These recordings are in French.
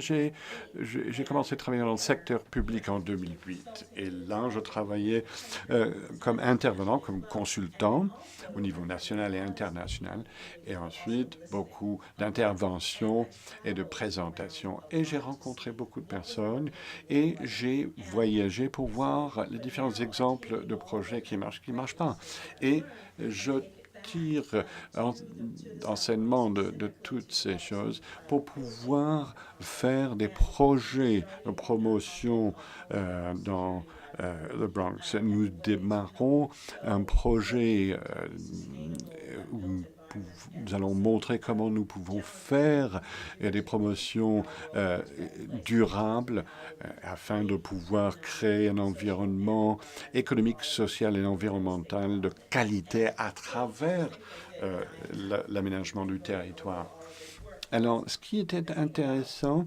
J'ai commencé à travailler dans le secteur public en 2008. Et là, je travaillais comme intervenant, comme consultant au niveau national et international. Et ensuite, beaucoup d'interventions et de présentations. Et j'ai rencontré beaucoup de personnes et j'ai voyagé pour voir les différents exemples de projets qui marchent pas. Et je tire enseignement de toutes ces choses pour pouvoir faire des projets de promotion dans le Bronx. Nous démarrons un projet où nous allons montrer comment nous pouvons faire des promotions durables afin de pouvoir créer un environnement économique, social et environnemental de qualité à travers l'aménagement du territoire. Alors, ce qui était intéressant,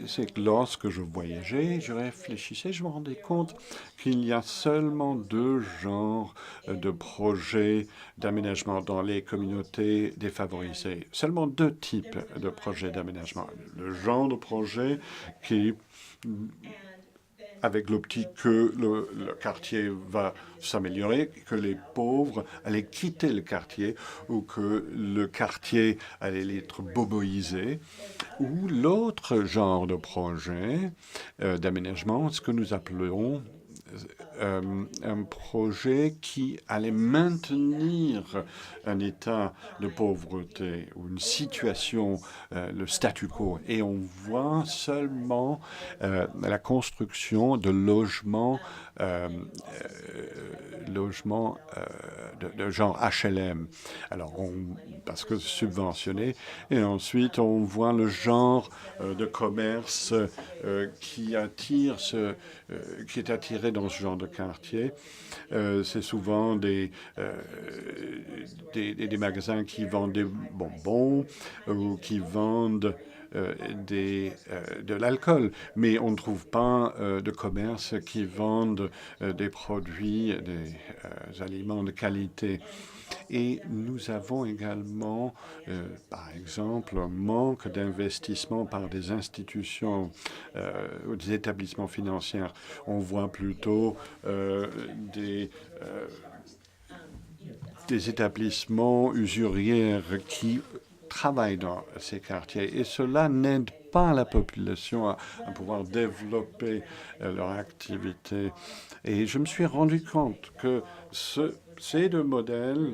c'est que lorsque je voyageais, je réfléchissais, je me rendais compte qu'il y a seulement deux genres de projets d'aménagement dans les communautés défavorisées. Seulement deux types de projets d'aménagement. Le genre de projet qui avec l'optique que le quartier va s'améliorer, que les pauvres allaient quitter le quartier ou que le quartier allait être boboisé, ou l'autre genre de projet d'aménagement, ce que nous appelons un projet qui allait maintenir un état de pauvreté ou une situation, le statu quo. Et on voit seulement la construction de logements, de genre HLM. Alors, parce que subventionné. Et ensuite, on voit le genre de commerce qui est attiré dans ce genre de quartier. C'est souvent des magasins qui vendent des bonbons ou qui vendent de l'alcool, mais on ne trouve pas de commerce qui vendent des produits, des aliments de qualité. Et nous avons également, par exemple, un manque d'investissement par des institutions ou des établissements financiers. On voit plutôt des établissements usuriers qui travaillent dans ces quartiers. Et cela n'aide pas la population à pouvoir développer leur activité. Et je me suis rendu compte que ces deux modèles,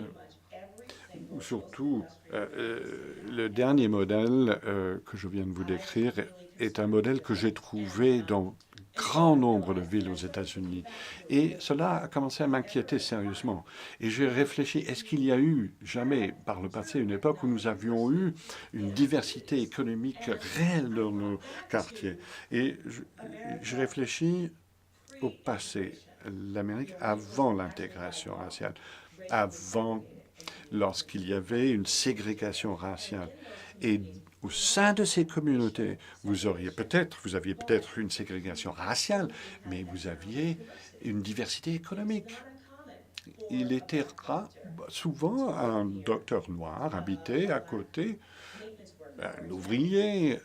surtout le dernier modèle que je viens de vous décrire, est un modèle que j'ai trouvé dans grand nombre de villes aux États-Unis. Et cela a commencé à m'inquiéter sérieusement. Et j'ai réfléchi, est-ce qu'il y a eu jamais par le passé une époque où nous avions eu une diversité économique réelle dans nos quartiers? Et je réfléchis au passé, l'Amérique avant l'intégration raciale, avant lorsqu'il y avait une ségrégation raciale. Et au sein de ces communautés, vous aviez peut-être une ségrégation raciale, mais vous aviez une diversité économique. Il était souvent un docteur noir habitait à côté d'un ouvrier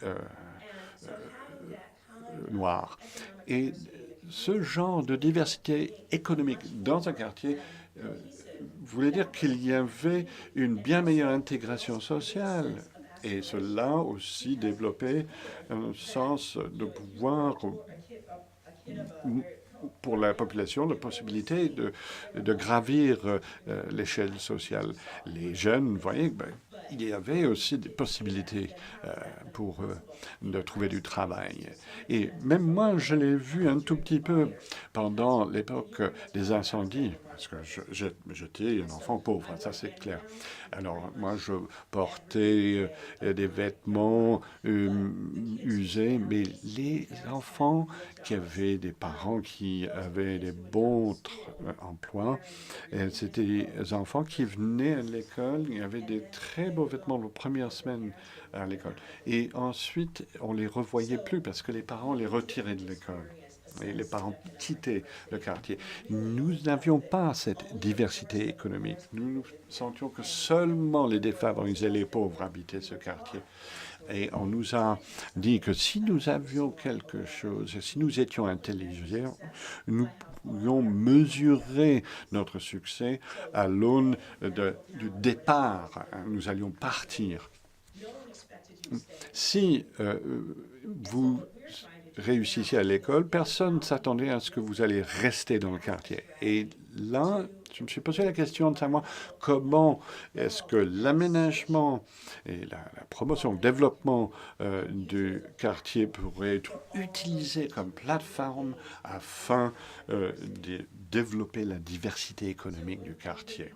noir. Et ce genre de diversité économique dans un quartier voulait dire qu'il y avait une bien meilleure intégration sociale. Et cela aussi développait un sens de pouvoir pour la population, la possibilité de gravir l'échelle sociale. Les jeunes, vous voyez, il y avait aussi des possibilités pour de trouver du travail. Et même moi, je l'ai vu un tout petit peu pendant l'époque des incendies, parce que j'étais un enfant pauvre, ça c'est clair. Alors moi, je portais des vêtements usés, mais les enfants qui avaient des parents qui avaient des bons emplois, c'était des enfants qui venaient à l'école, il y avait des très beaux vêtements les premières semaines à l'école. Et ensuite, on les revoyait plus parce que les parents les retiraient de l'école. et les parents quittaient le quartier. Nous n'avions pas cette diversité économique. Nous sentions que seulement les défavorisés, les pauvres habitaient ce quartier. Et on nous a dit que si nous avions quelque chose, si nous étions intelligents, nous pouvions mesurer notre succès à l'aune du départ. Nous allions partir. Si vous réussissez à l'école, personne ne s'attendait à ce que vous allez rester dans le quartier. Et là, je me suis posé la question de savoir comment est-ce que l'aménagement et la promotion, le développement du quartier pourrait être utilisé comme plateforme afin de développer la diversité économique du quartier.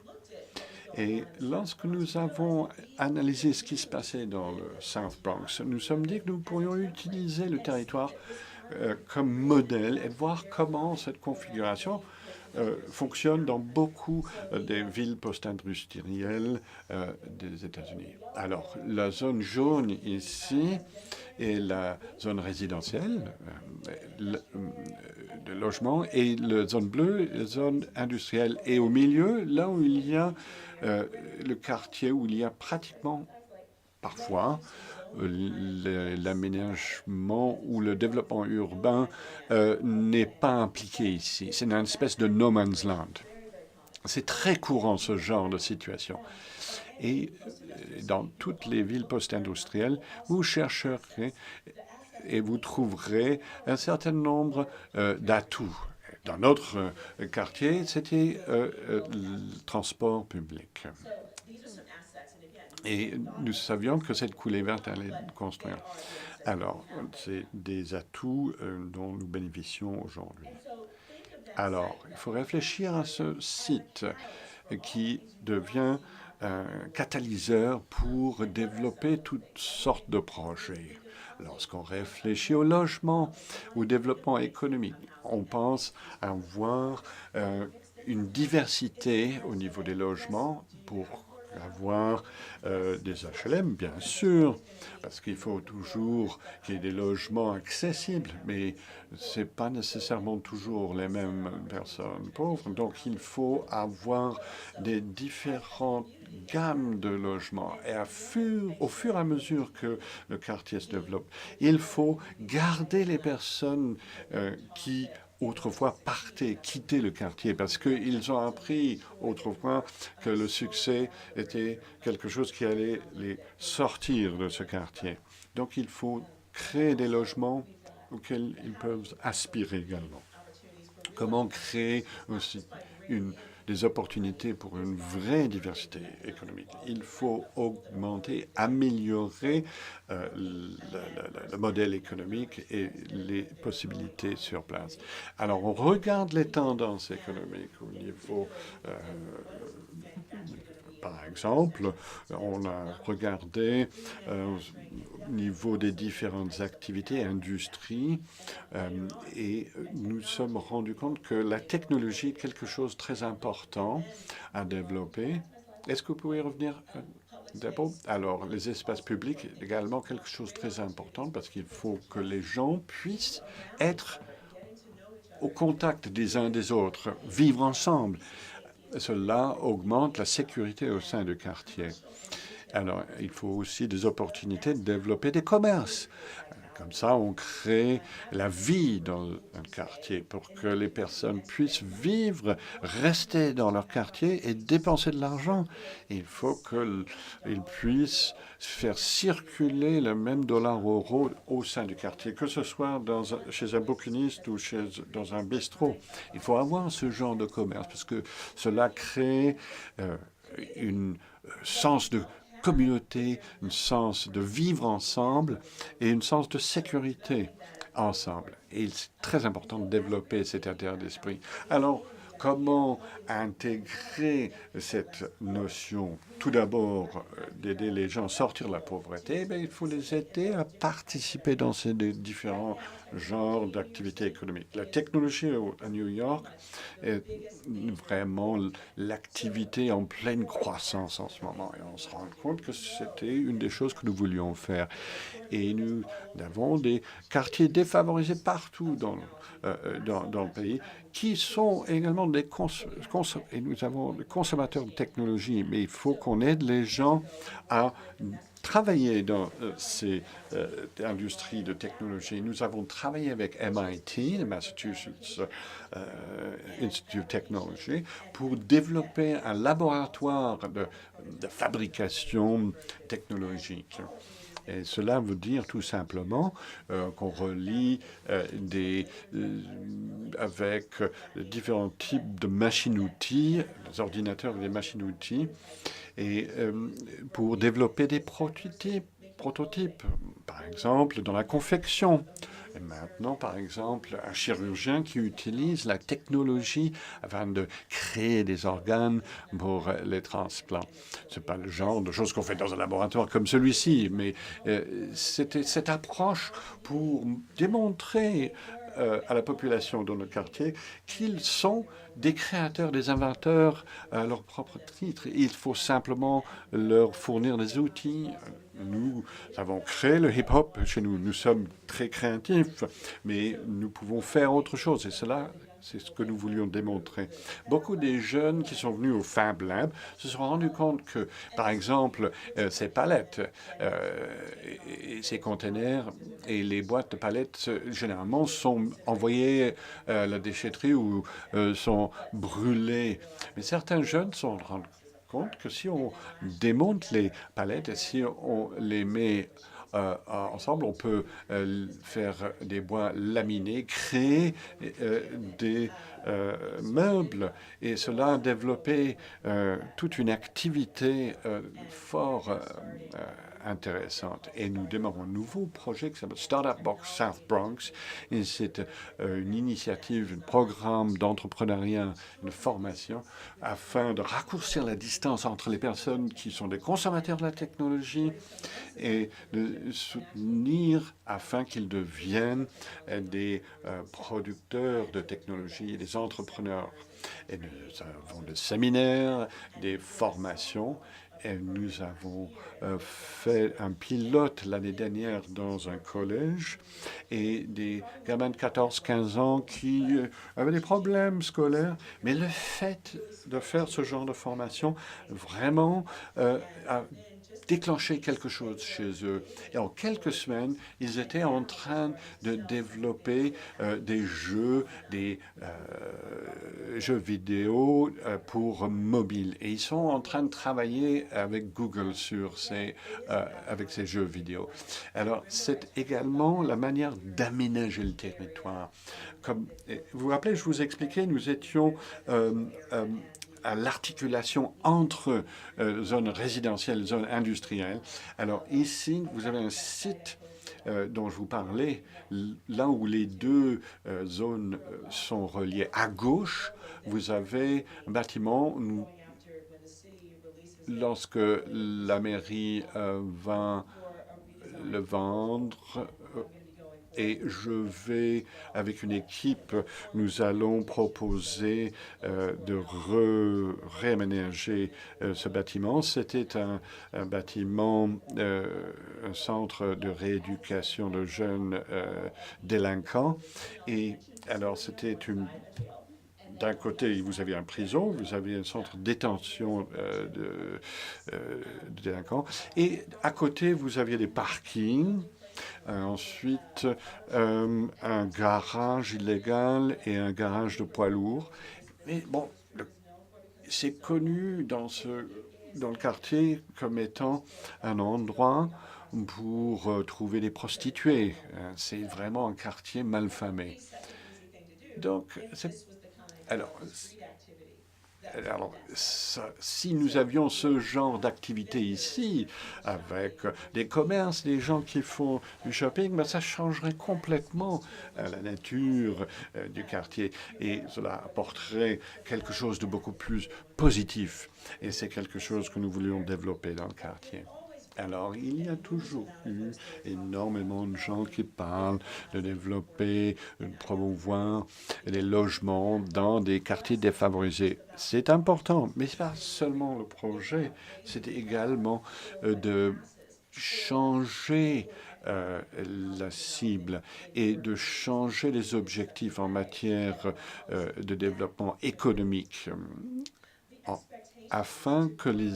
Et lorsque nous avons analysé ce qui se passait dans le South Bronx, nous sommes dit que nous pourrions utiliser le territoire comme modèle et voir comment cette configuration fonctionne dans beaucoup des villes post-industrielles des États-Unis. Alors, la zone jaune ici est la zone résidentielle de logement et la zone bleue, la zone industrielle. Et au milieu, là où il y a le quartier où il y a pratiquement, parfois, l'aménagement ou le développement urbain n'est pas impliqué ici. C'est une espèce de no man's land. C'est très courant ce genre de situation. Et dans toutes les villes post-industrielles, vous chercherez et vous trouverez un certain nombre d'atouts. Dans notre quartier, c'était le transport public. Et nous savions que cette coulée verte allait construire. Alors, c'est des atouts dont nous bénéficions aujourd'hui. Alors, il faut réfléchir à ce site qui devient un catalyseur pour développer toutes sortes de projets. Lorsqu'on réfléchit au logement, au développement économique, on pense à avoir une diversité au niveau des logements pour avoir des HLM, bien sûr, parce qu'il faut toujours qu'il y ait des logements accessibles, mais ce n'est pas nécessairement toujours les mêmes personnes pauvres. Donc, il faut avoir des différentes gammes de logements. Et au fur et à mesure que le quartier se développe, il faut garder les personnes qui autrefois partaient, quittaient le quartier, parce qu'ils ont appris autrefois que le succès était quelque chose qui allait les sortir de ce quartier. Donc il faut créer des logements auxquels ils peuvent aspirer également. Comment créer aussi des opportunités pour une vraie diversité économique. Il faut augmenter, améliorer le modèle économique et les possibilités sur place. Alors, on regarde les tendances économiques au niveau par exemple, on a regardé au niveau des différentes activités, industries, et nous sommes rendus compte que la technologie est quelque chose de très important à développer. Est-ce que vous pouvez revenir d'abord? Alors, les espaces publics, également quelque chose de très important parce qu'il faut que les gens puissent être au contact des uns des autres, vivre ensemble. Cela augmente la sécurité au sein du quartier. Alors, il faut aussi des opportunités de développer des commerces. Comme ça, on crée la vie dans un quartier pour que les personnes puissent vivre, rester dans leur quartier et dépenser de l'argent. Il faut qu'ils puissent faire circuler le même dollar-euro au sein du quartier, que ce soit chez un bouquiniste ou dans un bistrot. Il faut avoir ce genre de commerce parce que cela crée un sens de communauté, un sens de vivre ensemble et un sens de sécurité ensemble. Et c'est très important de développer cet état d'esprit. Alors, comment intégrer cette notion? Tout d'abord, d'aider les gens à sortir de la pauvreté. Il faut les aider à participer dans ces différents genre d'activité économique. La technologie à New York est vraiment l'activité en pleine croissance en ce moment. Et on se rend compte que c'était une des choses que nous voulions faire. Et nous avons des quartiers défavorisés partout dans le pays qui sont également et nous avons des consommateurs de technologie. Mais il faut qu'on aide les gens à travailler dans ces industries de technologie. Nous avons travaillé avec MIT, le Massachusetts Institute of Technology, pour développer un laboratoire de fabrication technologique. Et cela veut dire tout simplement qu'on relie avec différents types de machines-outils, les ordinateurs et les machines-outils, et pour développer des prototypes, par exemple dans la confection. Et maintenant, par exemple, un chirurgien qui utilise la technologie afin de créer des organes pour les transplants. Ce n'est pas le genre de choses qu'on fait dans un laboratoire comme celui-ci, mais c'était cette approche pour démontrer à la population dans le quartier qu'ils sont des créateurs, des inventeurs à leur propre titre. Il faut simplement leur fournir des outils. Nous avons créé le hip-hop chez nous. Nous sommes très créatifs, mais nous pouvons faire autre chose. Et cela, c'est ce que nous voulions démontrer. Beaucoup des jeunes qui sont venus au Fab Lab se sont rendus compte que, par exemple, ces palettes et ces containers et les boîtes de palettes, généralement, sont envoyées à la déchetterie ou sont brûlées. Mais certains jeunes se rendent compte que si on démonte les palettes et si on les met ensemble, on peut faire des bois laminés, créer des meubles, et cela a développé toute une activité fort intéressante. Et nous démarrons un nouveau projet qui s'appelle Startup Box South Bronx. Et c'est une initiative, un programme d'entrepreneuriat, une formation, afin de raccourcir la distance entre les personnes qui sont des consommateurs de la technologie et de soutenir afin qu'ils deviennent des producteurs de technologie, des entrepreneurs. Et nous avons des séminaires, des formations. Et nous avons fait un pilote l'année dernière dans un collège et des gamins de 14-15 ans qui avaient des problèmes scolaires. Mais le fait de faire ce genre de formation vraiment a déclenché quelque chose chez eux. Et en quelques semaines, ils étaient en train de développer des jeux vidéo pour mobile. Et ils sont en train de travailler avec Google avec ces jeux vidéo. Alors, c'est également la manière d'aménager le territoire. Comme, vous vous rappelez, je vous expliquais, nous étions à l'articulation entre zones résidentielles et zones industrielles. Alors ici, vous avez un site dont je vous parlais, là où les deux zones sont reliées. À gauche, vous avez un bâtiment. Lorsque la mairie va le vendre, et avec une équipe, nous allons proposer de réaménager ce bâtiment. C'était un bâtiment, un centre de rééducation de jeunes délinquants. Et alors, d'un côté, vous avez une prison, vous avez un centre de détention de délinquants. Et à côté, vous aviez des parkings. Ensuite, un garage illégal et un garage de poids lourds. Mais bon, c'est connu dans le quartier comme étant un endroit pour trouver des prostituées. C'est vraiment un quartier malfamé. Donc, alors, si nous avions ce genre d'activité ici, avec des commerces, des gens qui font du shopping, ben ça changerait complètement la nature du quartier et cela apporterait quelque chose de beaucoup plus positif. Et c'est quelque chose que nous voulions développer dans le quartier. Alors, il y a toujours eu énormément de gens qui parlent de développer, de promouvoir les logements dans des quartiers défavorisés. C'est important, mais ce n'est pas seulement le projet, c'est également de changer la cible et de changer les objectifs en matière de développement économique afin que les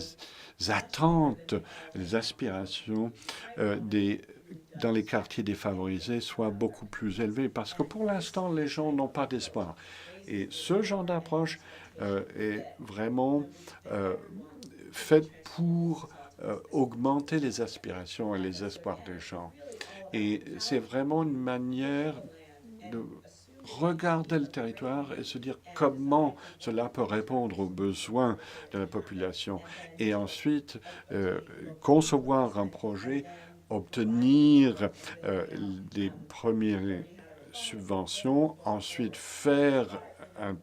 attentes, les aspirations dans les quartiers défavorisés soient beaucoup plus élevées. Parce que pour l'instant, les gens n'ont pas d'espoir. Et ce genre d'approche est vraiment faite pour augmenter les aspirations et les espoirs des gens. Et c'est vraiment une manière de regarder le territoire et se dire comment cela peut répondre aux besoins de la population. Et ensuite, concevoir un projet, obtenir des premières subventions, ensuite faire un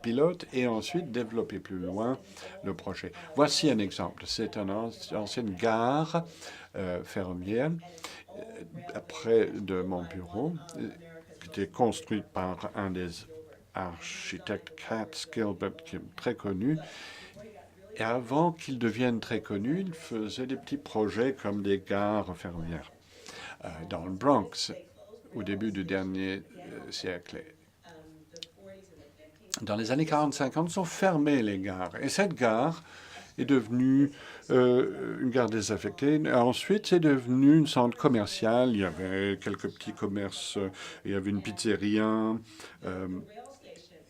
pilote et ensuite développer plus loin le projet. Voici un exemple. C'est une ancienne gare ferroviaire près de mon bureau qui était construite par un des architectes, Katz Gilbert, qui est très connu. Et avant qu'il devienne très connu, il faisait des petits projets comme des gares ferroviaires dans le Bronx au début du dernier siècle. Dans les années 40-50, ils ont fermé les gares. Et cette gare est devenue une gare désaffectée. Ensuite, c'est devenu une centre commercial. Il y avait quelques petits commerces, il y avait une pizzeria.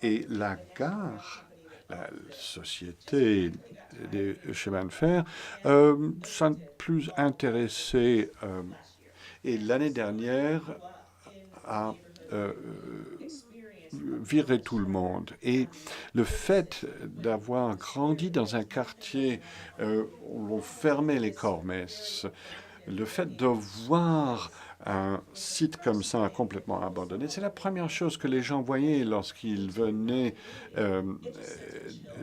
Et la gare, la société des chemins de fer, sont plus intéressés. Et l'année dernière, a virer tout le monde. Et le fait d'avoir grandi dans un quartier où on fermait les kermesses, le fait de voir un site comme ça complètement abandonné, c'est la première chose que les gens voyaient lorsqu'ils venaient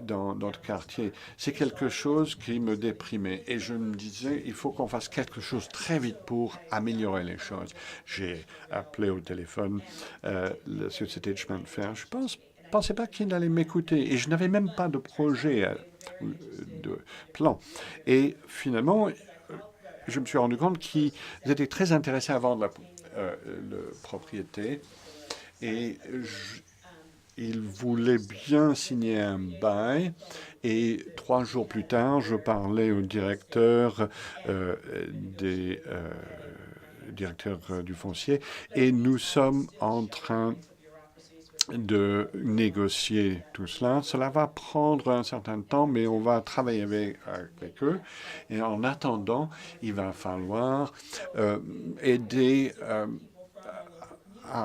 dans notre quartier. C'est quelque chose qui me déprimait. Et je me disais, il faut qu'on fasse quelque chose très vite pour améliorer les choses. J'ai appelé au téléphone la société de chemin de fer. Je pensais pas qu'ils allaient m'écouter. Et je n'avais même pas de projet, de plan. Et finalement, je me suis rendu compte qu'ils étaient très intéressés à vendre la propriété et ils voulaient bien signer un bail. Et 3 jours plus tard, je parlais au directeur directeur du foncier et nous sommes en train de négocier tout cela. Cela va prendre un certain temps, mais on va travailler avec eux. Et en attendant, il va falloir aider à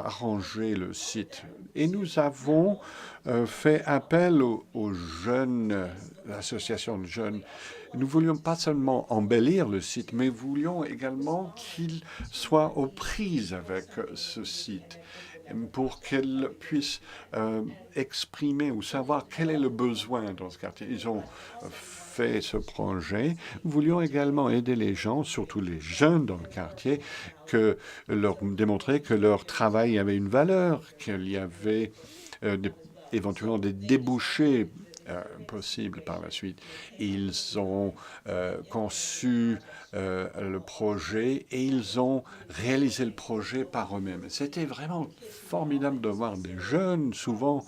arranger le site. Et nous avons fait appel aux jeunes, l'association de jeunes. Nous voulions pas seulement embellir le site, mais voulions également qu'il soit aux prises avec ce site pour qu'elle puisse exprimer ou savoir quel est le besoin dans ce quartier. Ils ont fait ce projet. Nous voulions également aider les gens, surtout les jeunes dans le quartier, leur démontrer que leur travail avait une valeur, qu'il y avait éventuellement des débouchés possible par la suite. Ils ont conçu le projet et ils ont réalisé le projet par eux-mêmes. C'était vraiment formidable de voir des jeunes, souvent,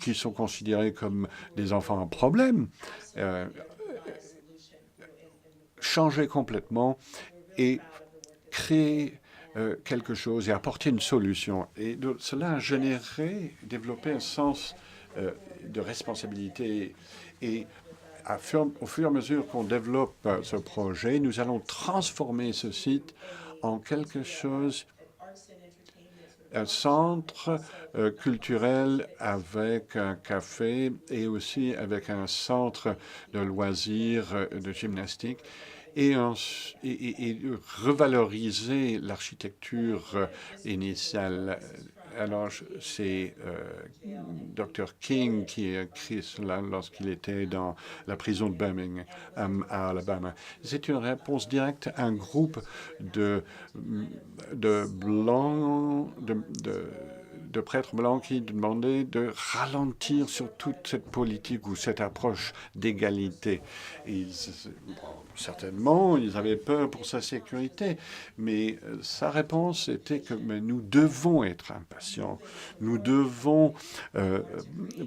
qui sont considérés comme des enfants à problème, changer complètement et créer quelque chose et apporter une solution. Et cela a généré, développé un sens de responsabilité. Et au fur et à mesure qu'on développe ce projet, nous allons transformer ce site en quelque chose, un centre culturel avec un café et aussi avec un centre de loisirs, de gymnastique. Et revaloriser l'architecture initiale Alors, c'est Dr. King qui a écrit cela lorsqu'il était dans la prison de Birmingham, à Alabama. C'est une réponse directe à un groupe de blancs, de prêtres blancs qui demandaient de ralentir sur toute cette politique ou cette approche d'égalité. Certainement, ils avaient peur pour sa sécurité, mais sa réponse était que mais nous devons être impatients, nous devons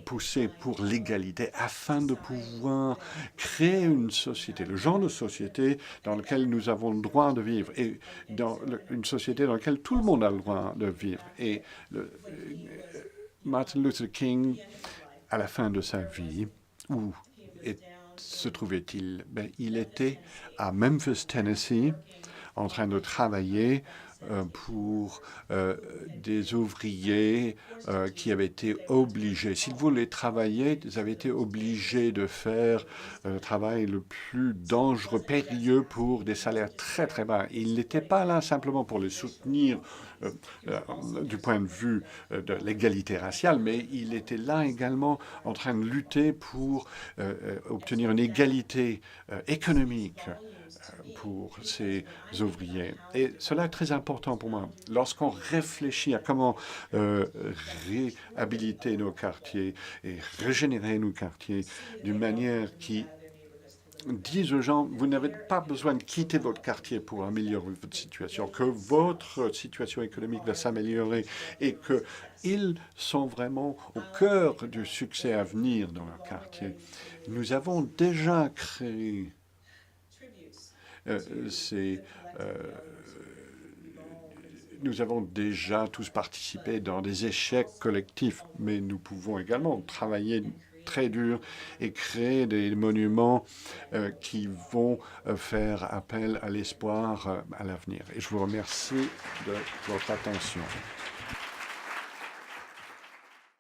pousser pour l'égalité afin de pouvoir créer une société, le genre de société dans laquelle nous avons le droit de vivre et une société dans laquelle tout le monde a le droit de vivre. Et Martin Luther King, à la fin de sa vie, où se trouvait-il? Il était à Memphis, Tennessee, en train de travailler pour des ouvriers qui avaient été obligés, s'ils voulaient travailler, ils avaient été obligés de faire le travail le plus dangereux, périlleux pour des salaires très très bas. Il n'était pas là simplement pour les soutenir du point de vue de l'égalité raciale, mais il était là également en train de lutter pour obtenir une égalité économique pour ces ouvriers. Et cela est très important pour moi. Lorsqu'on réfléchit à comment réhabiliter nos quartiers et régénérer nos quartiers d'une manière qui disent aux gens, vous n'avez pas besoin de quitter votre quartier pour améliorer votre situation, que votre situation économique va s'améliorer et qu'ils sont vraiment au cœur du succès à venir dans leur quartier. Nous avons déjà créé nous avons déjà tous participé dans des échecs collectifs, mais nous pouvons également travailler très dur et créer des monuments qui vont faire appel à l'espoir à l'avenir. Et je vous remercie de votre attention.